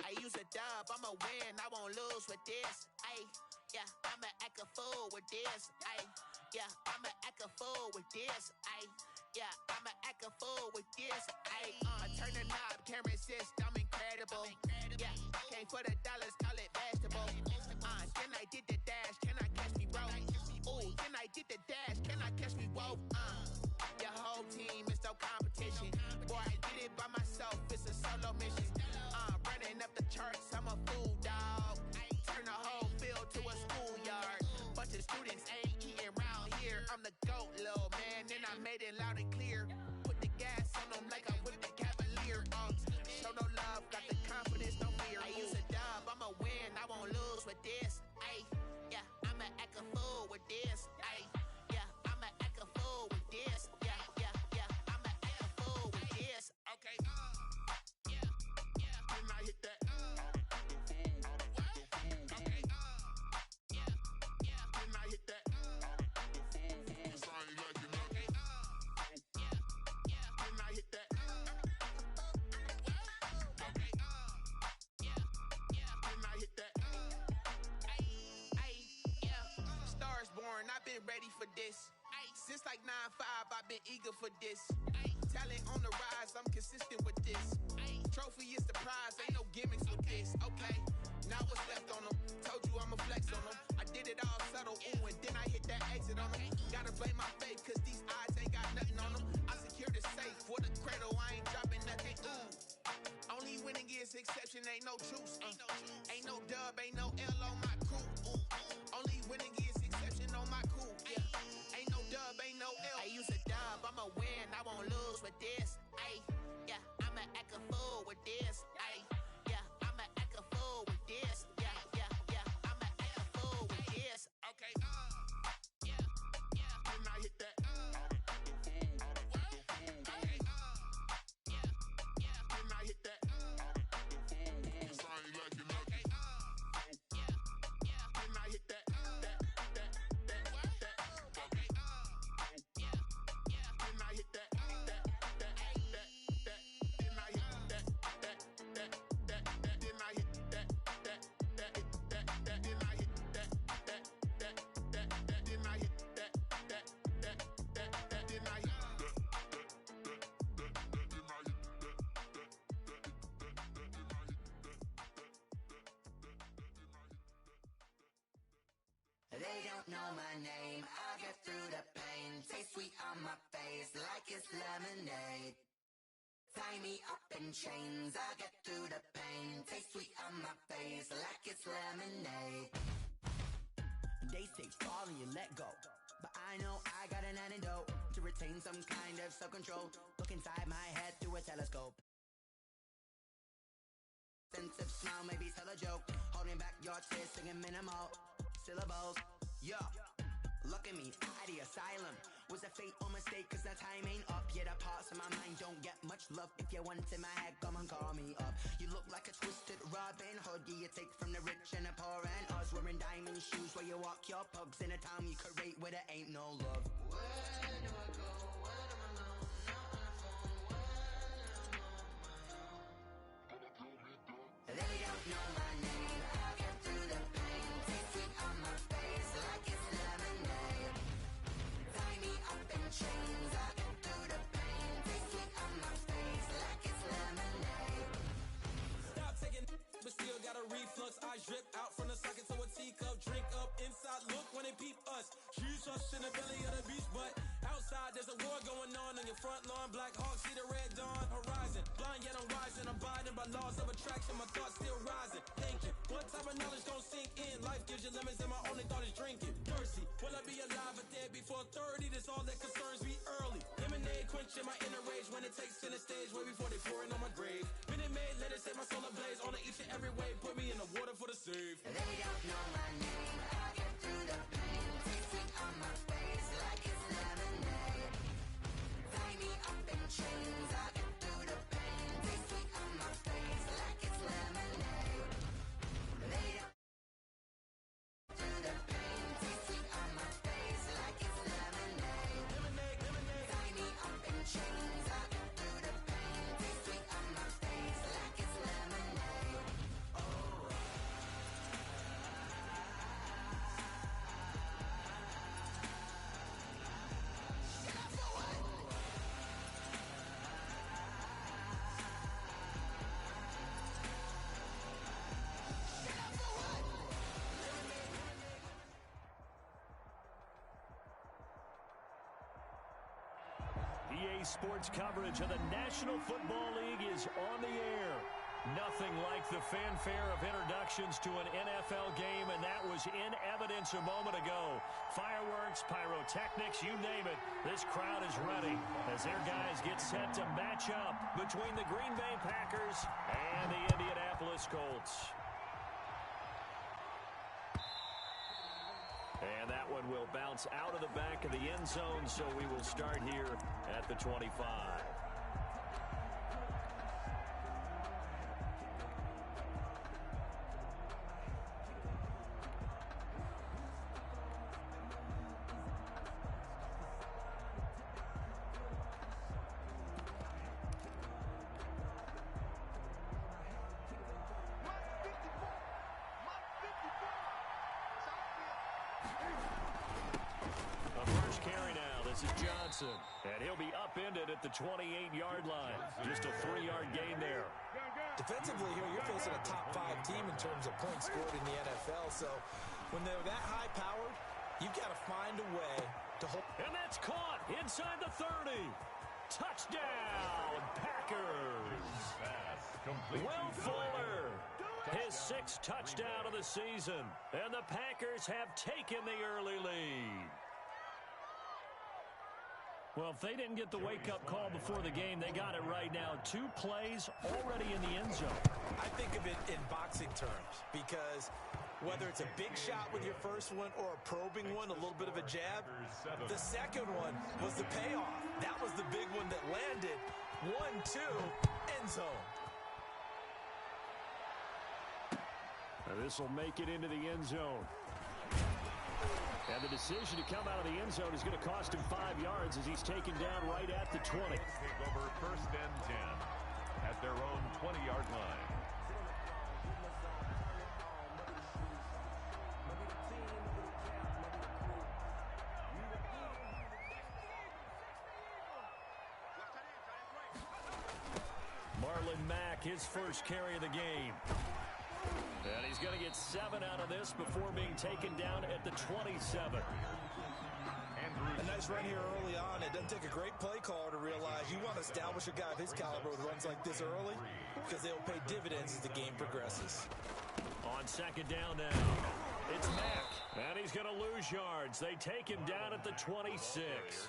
I use a dub, I'ma win, I won't lose with this. Ayy, yeah, I'ma act a fool with this. Ayy, yeah, I'ma act a fool with this. Ayy, yeah, I'ma act a fool with this. Ayy, I turn the knob, can't resist, I'm incredible. Yeah, came for the dollars, call it vegetable. Then I did the dash, can I catch me, bro? Ooh, then I did the dash, can I catch me, whoa? Your whole team is no competition. Boy, I did it by myself, it's a solo mission. Running up the charts, I'm a fool, dog. Turn the whole field to a schoolyard. Bunch of students ain't eating round here. I'm the GOAT, little man, and I made it loud and clear. Put the gas on them like I'm with the Cavalier. Show no love, got the confidence, no fear. I use a dub, I'ma win, I won't lose with this. Ay, yeah, I'ma act a fool with this. Ay, yeah, I'ma act a fool with this. Yeah, yeah, yeah, I'ma act a fool with this. Okay, yeah, yeah. Then I hit that. Okay, yeah, yeah. Then I hit that. Cause I ain't like it. Okay, yeah, yeah. Then I hit that. Okay, yeah, yeah. Then I hit that. Ay, yeah. Stars born, I've been ready for this. Since like 9-5, I've been eager for this. Talent on the rise, I'm consistent with this. Trophy is the prize, ain't no gimmicks with this. Okay, now what's left on them? Told you I'ma flex on them. I did it all subtle, ooh, and then I hit that exit on them. Gotta blame my faith, cause these odds ain't got nothing on them. I secure the safe for the cradle, I ain't dropping nothing, ooh. Only winning is exception, ain't no truce. Ain't no dub, ain't no L on my crew. Ooh. Only winning is exception on my crew, yeah. Ain't no dub, ain't no L. I use a dub, I'ma win, I won't lose with this. Ay, yeah, I'ma act a fool with this. Ay, yeah, I'ma act a fool with this. Yeah, yeah, yeah, I'ma act a fool with this. Okay, yeah, yeah. Then I hit that. Okay, yeah, yeah. Then I hit that. Cause I ain't like it. Okay, yeah, yeah. Then I hit that. They don't know my name, I get through the pain. Taste sweet on my face like it's lemonade. Tie me up in chains, I get through the pain. Taste sweet on my face like it's lemonade. They say fall and you let go, but I know I got an antidote to retain some kind of self-control. Look inside my head through a telescope. Sense of smile, maybe tell a joke. Holding back your tears, singing minimal syllables. Yo, look at me, out the asylum. Was a fate or mistake, cause the time ain't up. Yet the parts of my mind don't get much love. If you want in my head, come and call me up. You look like a twisted Robin Hood. You take from the rich and the poor and us. Wearing diamond shoes where you walk your pugs. In a town you create where there ain't no love. Where do I go? Where am I alone? Not on the phone. When I'm on my own. They don't know my name. I get through the pain. Taste sweet on my face like it's lemonade. Tie me up in chains. I get through the pain. Taste sweet on my face like it's lemonade. Stop taking, but still got a reflux. Eyes drip out from the socket to a teacup. Drink up inside, look when they peep us. Shoes us in the belly of the beast, but outside there's a war going on your front lawn. Black Hawk, see the red dawn horizon. Blind yet I'm rising, abiding by laws of attraction. My thoughts still rising, thinking what type of knowledge don't sink in. Life gives you lemons and my only thought is drinking. Mercy, will I be alive or dead before 30? That's all that concerns me early. Lemonade quenching my inner rage when it takes center stage way before they pouring on my grave. Minute Maid, let it set my soul ablaze on each and every way. Put me in the water for the save. They don't know my name. I get through the pain. Taste sweet on my face like it's lemonade. Tie me up in chains. I get through the pain. Taste sweet on my face like it's lemonade. They don't through the pain. Taste sweet on my face like it's lemonade. Lemonade, lemonade. Tie me up in chains. I get through the pain. Taste sweet on my face like it's lemonade. NBA sports coverage of the National Football League is on the air. Nothing like the fanfare of introductions to an NFL game, and that was in evidence a moment ago. Fireworks, pyrotechnics, you name it. This crowd is ready as their guys get set to match up between the Green Bay Packers and the Indianapolis Colts. And that one will bounce out of the back of the end zone, so we will start here at the 25. And he'll be upended at the 28-yard line. Just a 3-yard gain there. Defensively here, you're facing a top-5 team in terms of points scored in the NFL. So when they're that high-powered, you've got to find a way to hold. And that's caught inside the 30. Touchdown, Packers. Will Fuller, his 6th touchdown of the season. And the Packers have taken the early lead. Well, if they didn't get the wake-up call before the game, they got it right now. 2 plays already in the end zone. I think of it in boxing terms because whether it's a big shot with your first one or a probing one, a little bit of a jab, the second one was the payoff. That was the big one that landed. 1-2, end zone. This will make it into the end zone. And the decision to come out of the end zone is going to cost him 5 yards as he's taken down right at the 20. Take over 1st and 10 at their own 20-yard line. Marlon Mack, his first carry of the game. And he's going to get 7 out of this before being taken down at the 27. A nice run here early on. It doesn't take a great play caller to realize you want to establish a guy of his caliber with runs like this early because they'll pay dividends as the game progresses. On 2nd down now, it's Mack. And he's going to lose yards. They take him down at the 26.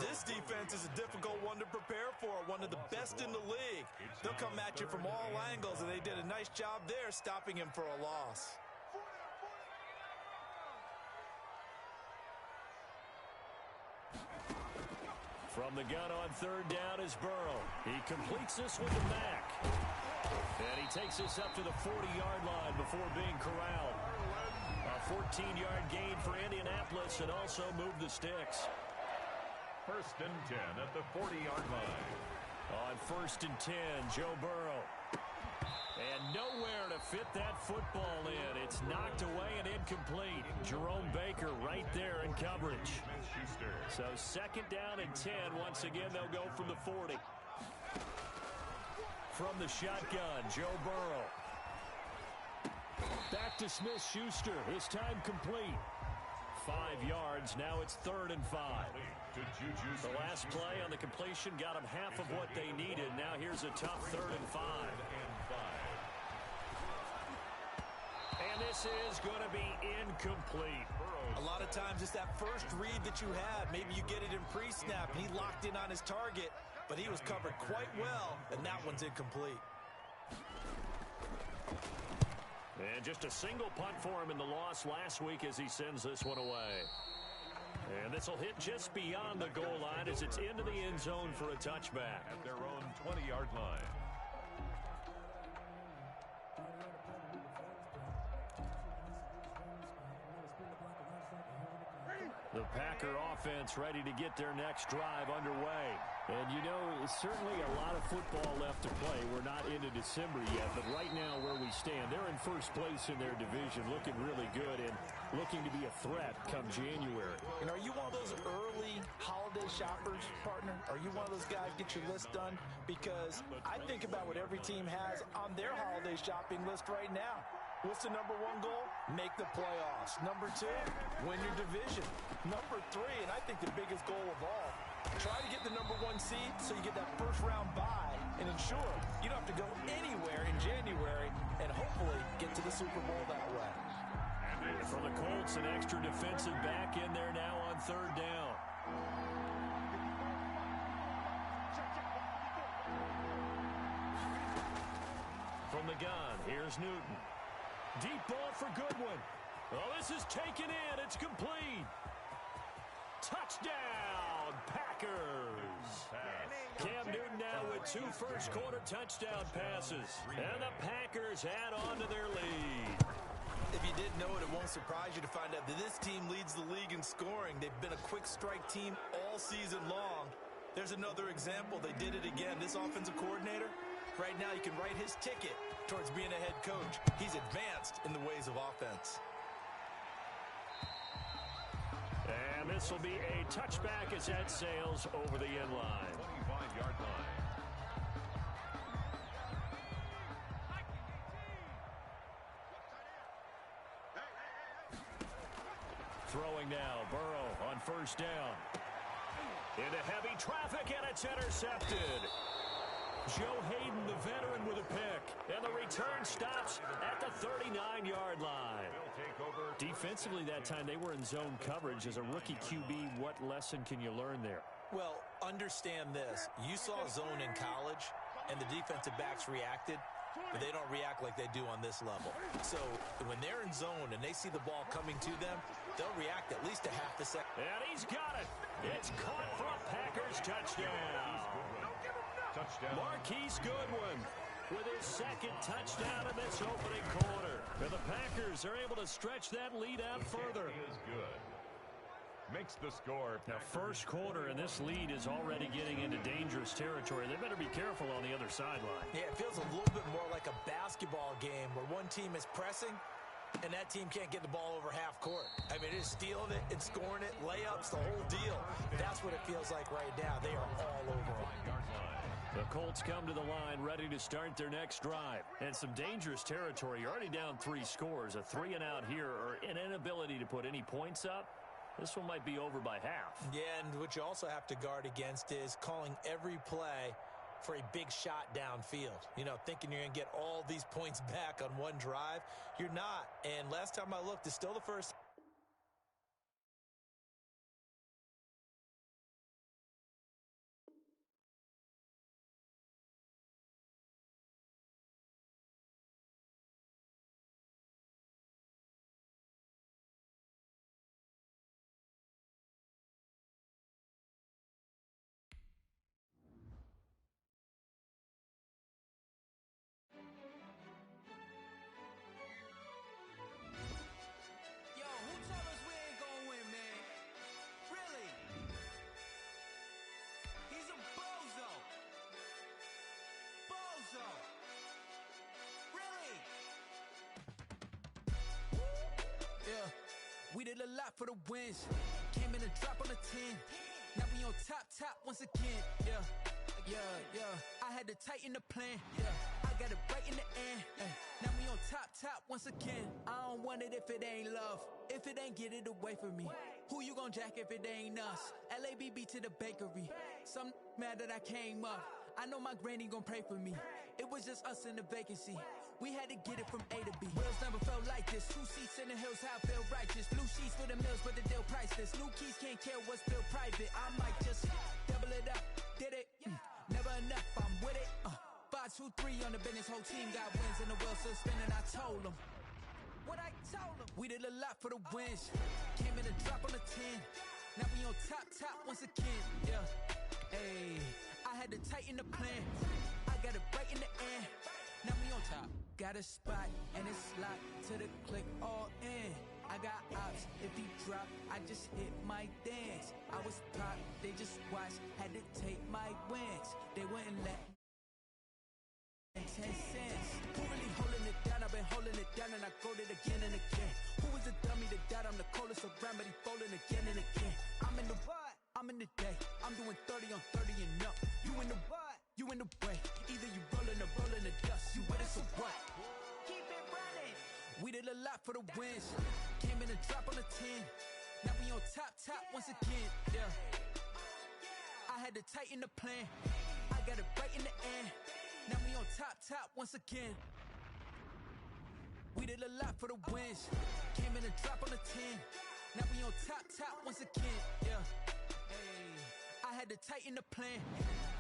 This defense is a difficult one to prepare for, one of the best in the league. They'll come at you from all angles, and they did a nice job there stopping him for a loss. From the gun on 3rd down is Burrow. He completes this with the Mack. And he takes this up to the 40-yard line before being corralled. A 14-yard gain for Indianapolis and also moved the sticks. 1st and 10 at the 40-yard line. On 1st and 10, Joe Burrow. And nowhere to fit that football in. It's knocked away and incomplete. Jerome Baker right there in coverage. So 2nd down and 10. Once again, they'll go from the 40. From the shotgun, Joe Burrow. Back to Smith-Schuster. This time complete. 5 yards. Now it's 3rd and 5. The last play on the completion got them half of what they needed. Now here's a tough 3rd and 5. And this is going to be incomplete. A lot of times it's that first read that you have. Maybe you get it in pre-snap, and he locked in on his target, but he was covered quite well, and that one's incomplete. And just a single punt for him in the loss last week as he sends this one away. And this will hit just beyond the goal line as it's into the end zone for a touchback. At their own 20-yard line. The Packer offense ready to get their next drive underway. And, you know, it's certainly a lot of football left to play. We're not into December yet, but right now where we stand, they're in first place in their division, looking really good and looking to be a threat come January. And are you one of those early holiday shoppers, partner? Are you one of those guys get your list done? Because I think about what every team has on their holiday shopping list right now. What's the number 1 goal? Make the playoffs. Number 2, win your division. Number 3, and I think the biggest goal of all, Try to get the #1 seed so you get that first-round bye and ensure you don't have to go anywhere in January and hopefully get to the Super Bowl that way. For the Colts, an extra defensive back in there now on 3rd down. From the gun, here's Newton. Deep ball for Goodwin. Oh, this is taken in. It's complete. Touchdown, Packers. Cam Newton now with 2 first-quarter touchdown passes. And the Packers add on to their lead. If you didn't know it, it won't surprise you to find out that this team leads the league in scoring. They've been a quick strike team all season long. There's another example. They did it again. This offensive coordinator, right now you can write his ticket towards being a head coach. He's advanced in the ways of offense. And this will be a touchback as that sails over the end line. 25-yard line. Throwing now, Burrow on 1st down. Into heavy traffic, and it's intercepted. Joe Hayden, the veteran, with a pick. And the return stops at the 39-yard line. Defensively that time, they were in zone coverage. As a rookie QB, what lesson can you learn there? Well, understand this. You saw zone in college, and the defensive backs reacted, but they don't react like they do on this level. So when they're in zone and they see the ball coming to them, they'll react at least a half a second. And he's got it. It's caught for a Packers touchdown. Marquise Goodwin with his 2nd touchdown in this opening quarter. And the Packers are able to stretch that lead out further. Is good. Makes the score. Now, 1st quarter, and this lead is already getting into dangerous territory. They better be careful on the other sideline. Yeah, it feels a little bit more like a basketball game where one team is pressing and that team can't get the ball over half court. I mean, it's stealing it and scoring it, layups, the whole deal. That's what it feels like right now. They are all over it. The Colts come to the line ready to start their next drive. And some dangerous territory. You're already down 3 scores. A 3-and-out here or an inability to put any points up. This one might be over by half. Yeah, and what you also have to guard against is calling every play for a big shot downfield. You know, thinking you're going to get all these points back on one drive. You're not. And last time I looked, it's still the first. We did a lot for the wins. Came in and drop on the 10. Now we on top once again. Yeah. I had to tighten the plan. Yeah, I got it right in the end. Now we on top once again. I don't want it if it ain't love. If it ain't, get it away from me. Who you gon' jack if it ain't us? LABB to the bakery. Some mad that I came up. I know my granny gon' pray for me. It was just us in the vacancy. We had to get it from A to B. Wheels never felt like this. 2 seats in the hills, how I feel righteous. Blue sheets for the mills, but the deal priceless. New keys can't care what's built private. I might just double it up. Did it? Never enough, I'm with it. 5, 2, 3 on the business. Whole team got wins and the wheels still spinning. I told them what I told them. We did a lot for the wins. Came in and drop on the 10. Now we on top once again. Yeah. Hey, I had to tighten the plan. I got it right in the end. Now we on top. Got a spot and it's locked to the click all in. I got ops, if he drop, I just hit my dance. I was pop, they just watched, had to take my wins. They wouldn't let 10 cents. Who really holding it down? I've been holding it down and I go it again and again. Who is the dummy that died? I'm the coldest around, but he folding again and again. I'm in the what? I'm in the day. I'm doing 30 on 30 and up. You in the what? You in the way. Either you rolling or rolling the dust. You with us or what? Keep it running. We did a lot for the wins. Came in and drop on the 10. Now we on top once again. Yeah. I I had to tighten the plan. I got it right in the end. Now we on top once again. We did a lot for the wins. Came in a drop on the 10. Now we on top once again. Yeah. Hey. I had to tighten the plan.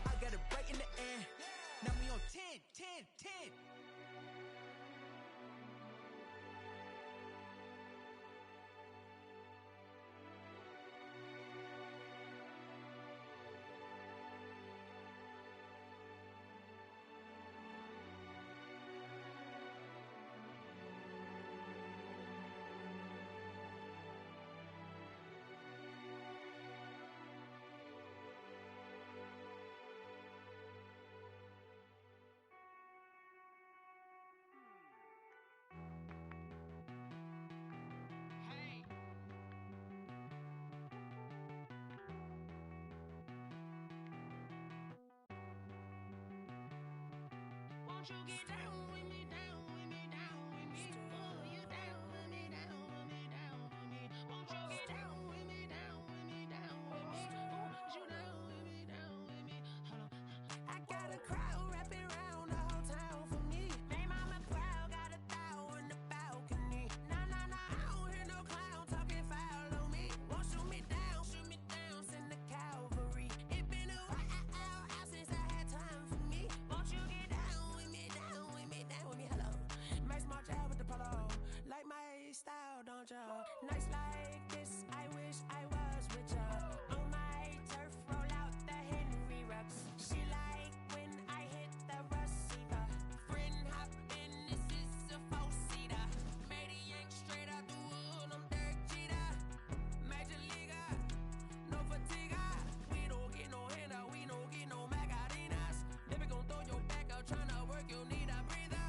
I got it right in the end. Now we on 10. Won't you get down with me, down with me, down with me? Oh, you down with me, down with me, down with me. Won't you get down with me, down with me, down with me? Oh, you down with me, down with me? Hold on. I got a crowd wrapping around the whole town for me. Made mama proud, got a thou in the balcony. Nah, I don't hear no clown talking foul on me. Won't shoot me down, send the cavalry. It been a while since I had time for me. Won't you get down with me, down with me, down with me? Hello. Max March out with the polo. Like my style, don't ya? Nights like this, I wish I was with ya. On my turf, roll out the Henry Rux. She like when I hit the receiver. Friend hop in, this is a four-seater. Made a yank straight out the wood, I'm Derek Jeter. Major leaguer, no fatigue. We don't get no handout, we don't get no Macarinas. Never gon' throw your back out, tryna work, you need a breather.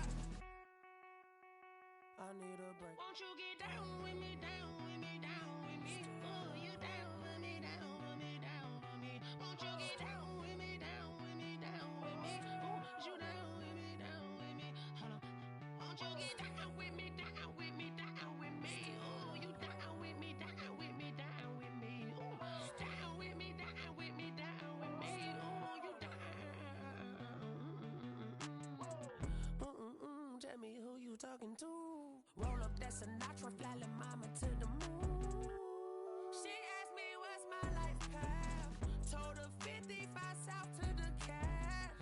I need a break. Won't you get down with me, down with me, down with me? Oh, you down with me, down with me, down with me? Won't you get down with me, down with me, down with me? Oh, you down with me, down with me? Hold on. Won't you get down with me, down with me, down with me? Oh, you down with me, down with me, down with me? Oh, down with me, down with me, down with me? Oh, you down. Tell me who you talking to. Roll up that Sinatra, fly la mama to the moon. She asked me what's my life path. Told her 55 south to the cat.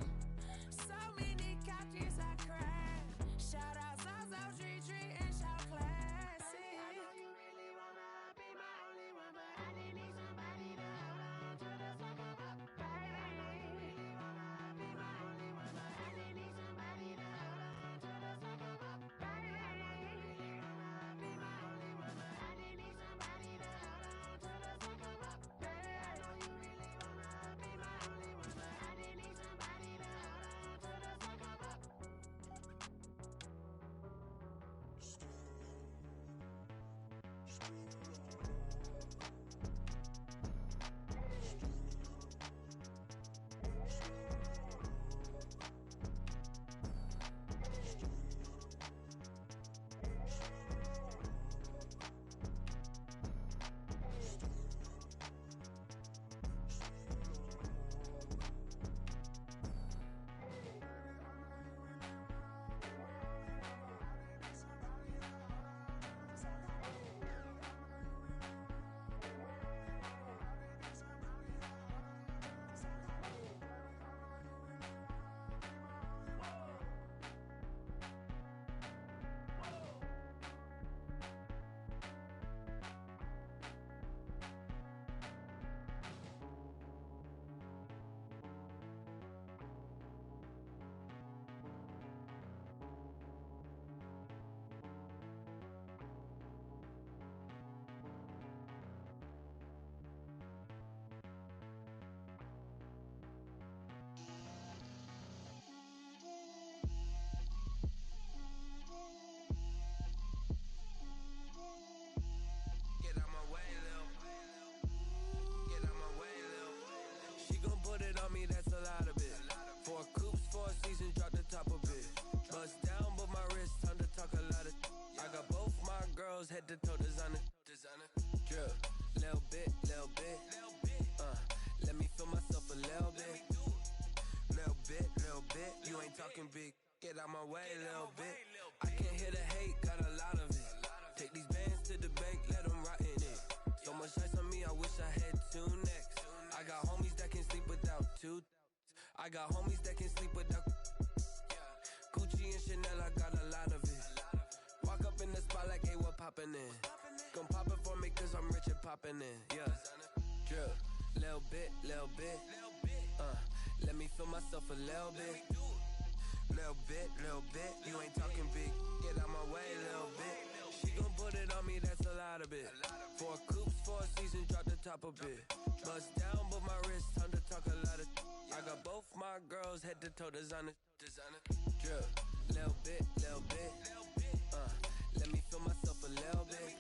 So many couches I cried. Shout out South Street and shout classy. I know you really wanna be my only one, but I didn't need somebody to hold on to the second up. Baby, I know you really wanna be my only one, but I didn't need somebody to hold on to the second up. Baby, I know you really wanna be my only one, but I didn't need somebody to hold on to the second up. Baby, I know you really wanna be my only one, but I didn't need somebody to hold on to the second up. Get out my way, Lil. Get out my way, Lil. She gon' put it on me, that's a lot of it. 4 coops, 4 seasons, drop the top of it. Bust down, but my wrist, time to talk a lot of. I got both my girls, head to toe designer. Drip, little bit. Let me feel myself a little bit. Little bit, you ain't talking big. Get out my way, little bit. I can't hear the hate, got a lot of it. Take these bands to the bank, let them rot in it. So much ice on me, I wish I had two necks. I got homies that can sleep without two. I got homies that can sleep without Gucci and Chanel, I got a lot of it. Walk up in the spot like, hey, what poppin' in? Gon' pop it for me cause I'm rich and poppin' in, yeah. Drip, little bit. Let me feel myself a little bit. Little bit, you ain't talking big. Get out my way, little bit. She gon' put it on me, that's a lot of it. 4 coops, 4 seasons, drop the top a bit. Bust down, but my wrist, time to talk a lot of. I got both my girls, head to toe designer. Drip, little bit. Let me feel myself a little bit.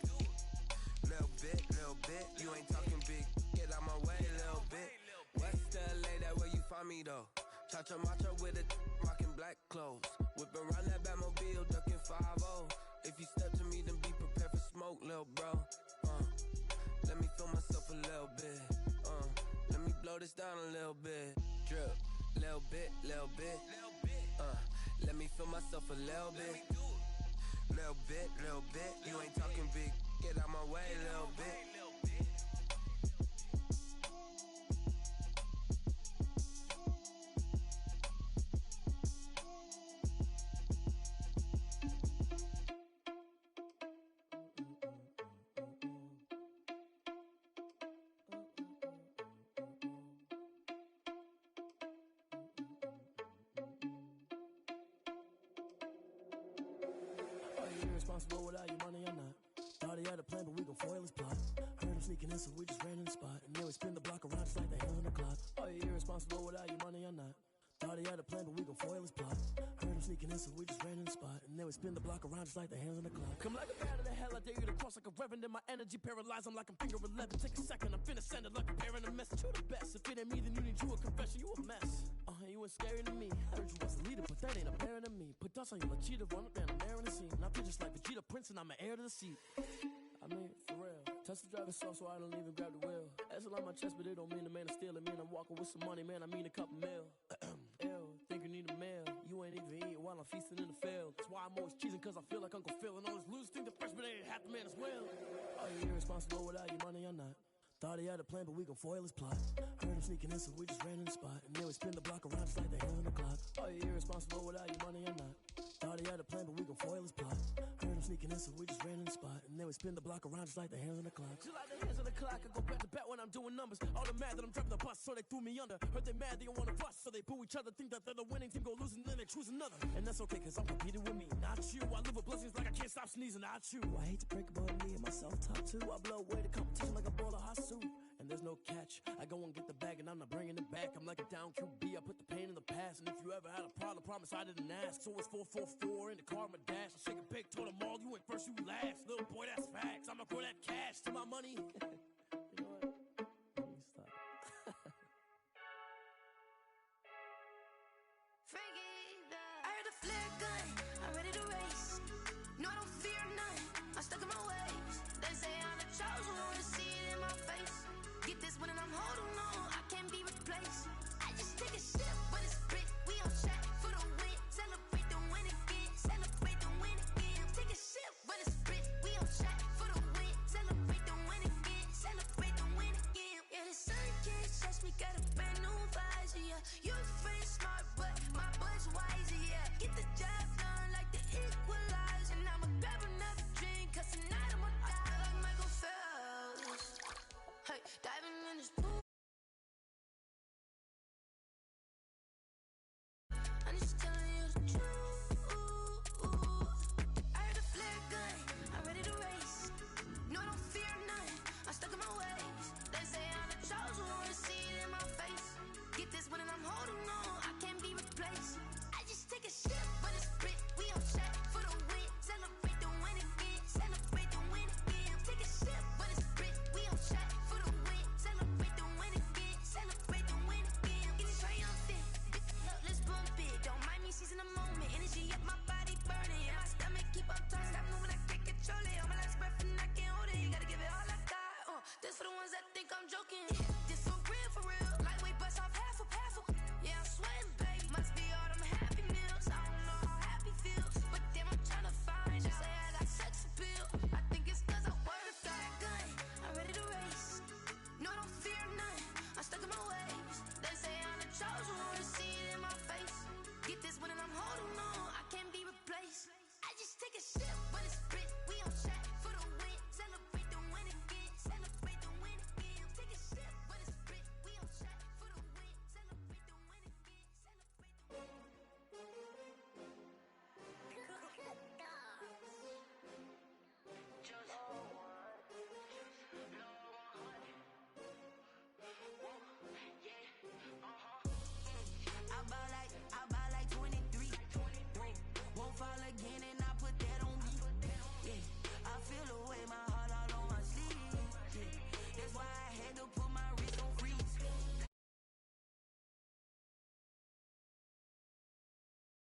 Little bit, you ain't talking big. Get out my way, little bit. West LA, that where you find me though. Chacha macha with a rockin' black clothes. Whip around that Batmobile, ducking 5-0. If you step to me, then be prepared for smoke, lil' bro. Let me feel myself a little bit. Let me blow this down a little bit. Drip, little bit. Let me feel myself a little bit. Little bit, you ain't talking big. Get out my way, little bit. Irresponsible without your money or not. Thought he had a plan, but we gon' foil his plot. Heard him sneaking in, so we just ran in the spot. And then we spin the block around just like the hell on the clock. Are you irresponsible without your money or not? Thought he had a plan, but we gon' foil his plot. Heard him sneaking in, so we just ran in the spot. And then we spin the block around just like the hands on the clock. Come like a bat of the hell, I dare you to cross like a reverend. And my energy paralyzed, I'm like I'm finger 11. Take a second, I'm finna send it like a parent a message. You the best, if it ain't me, then you need you a confession. You a mess, you ain't scary to me. Heard you was a leader, but that ain't apparent to me. Put dust on you like cheetah, run up and I'm there in the scene. And I feel just like Vegeta Prince and I'm an heir to the seat. I mean, for real. Touch the driver's soft so I don't even grab the wheel. That's on my chest, but it don't mean the man is stealing. Man, I'm walking with some money, man, I mean a couple mil. Ew, think you need a meal. You ain't even eating while I'm feasting in the field. That's why I'm always cheesing, cause I feel like Uncle Phil. And all those losers think the freshman ain't half the man as well. Are you irresponsible without your money or not? Thought he had a plan, but we gon' foil his plot. Heard him sneaking in, so we just ran in the spot. And then we spin the block around just like the hell on the clock. Are you irresponsible without your money or not? Thought he had a plan, but we gon' foil his plot. Heard him sneaking in, so we just ran in the spot. And then we spin the block around just like the hands on the clock. Just like the hands on the clock, I go back to back when I'm doing numbers. All the mad that I'm driving the bus, so they threw me under. Heard they mad, they don't wanna bust, so they boo each other. Think that they're the winning team, go losing, then they choose another. And that's okay, cause I'm competing with me, not you. I live with blessings like I can't stop sneezing, not you. I hate to break about me and myself top too. I blow away the competition like a bowl of hot soup. And there's no catch. I go and get the bag and I'm not bringing it back. I'm like a down QB, I put the pain in the past. And if you ever had a problem, promise I didn't ask. So it's 444 in the car, my dash. I shake a big, told them all, you ain't first, you last. Little boy, that's facts. I'ma grow that cash to my money.